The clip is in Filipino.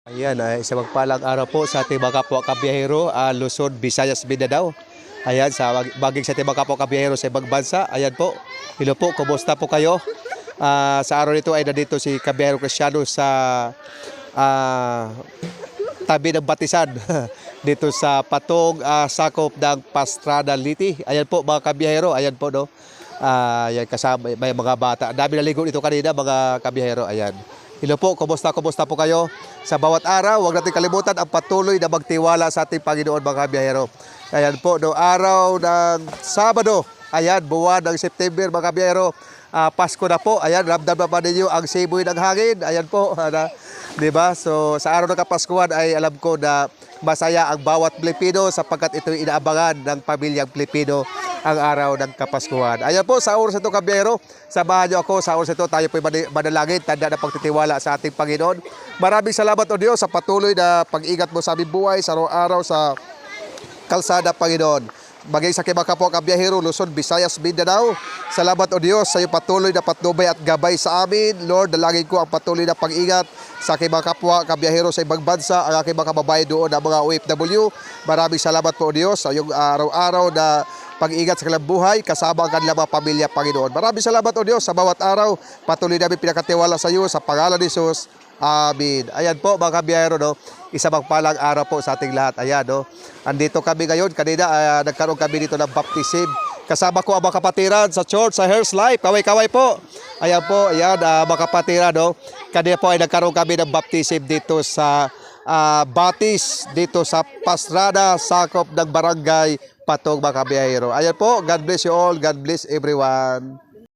Ayan, isang magpalang araw po sa ating mga kapwa kabiyahero, Luzon, Visayas, Mindanao. Ayan, sa baging sa ating mga kapwa kabiyahero sa ibang bansa. Ayan po, hello po, kumusta po kayo? Sa araw nito ay nandito si Kabiyahero Cristiano sa ah, tabi ng Batisan dito sa Patong, sakop ng Pastrana Liti. Ayan po mga kabiyahero, ayan po no. Ayan kasama may mga bata. Ang dami naligo dito kanina mga kabiyahero. Ayan. Hello po, kumusta po kayo? Sa bawat araw, huwag natin kalimutan ang patuloy na magtiwala sa ating Panginoon mga kabiyahero. Ayan po, no araw ng Sabado, ayan, buwan ng September mga kabiyahero. Pasko na po, ayan, ramdam na pa ninyo ang simoy ng hangin. Ayan po, di ba? So sa araw ng Kapaskuhan ay alam ko na masaya ang bawat Pilipino sapagkat ito inaabangan ng pamilyang Pilipino ang araw ng Kapaskuhan. Ayan po, sa oras ito kabiyahero, samahan niyo ako sa oras ito, tayo po manalangin, tanda na pagtitiwala sa ating Panginoon. Maraming salamat o Diyos sa patuloy na pag-ingat mo sa aming buhay sa araw-araw sa kalsada, Panginoon. Maging sa mga kapwa kabiyahero, Luzon, Visayas, Mindanao. Salamat o Diyos sa iyong patuloy na patnubay at gabay sa amin. Lord, dalangin ko ang patuloy na pag-ingat sa aking mga kapwa kabiyahero sa ibang bansa, ang aking mga kababayan doon na mga OFW. Maraming salamat po o Diyos sa iyong araw-araw na pag-ingat sa kanilang buhay, kasama ang kanilang mga pamilya, Panginoon. Maraming salamat o Diyos sa bawat araw. Patuloy namin pinakatiwala sa iyo sa pangalan ni Jesus. Amen. Ayan po mga kabiyahero, no? Isa magpalang araw po sa ating lahat. Ayan, no? Andito kami ngayon. Kanina nagkaroon kami dito ng baptism. Kasama ko ang mga kapatiran sa church, sa Hearst Life. Kaway-kaway po. Ayan po, ayan, mga kapatiran, no? Kanina po ay nagkaroon kami ng baptism dito sa Batis, dito sa Pastrana, sakop ng barangay Patong mga kabiyahero. Ayan po, God bless you all. God bless everyone.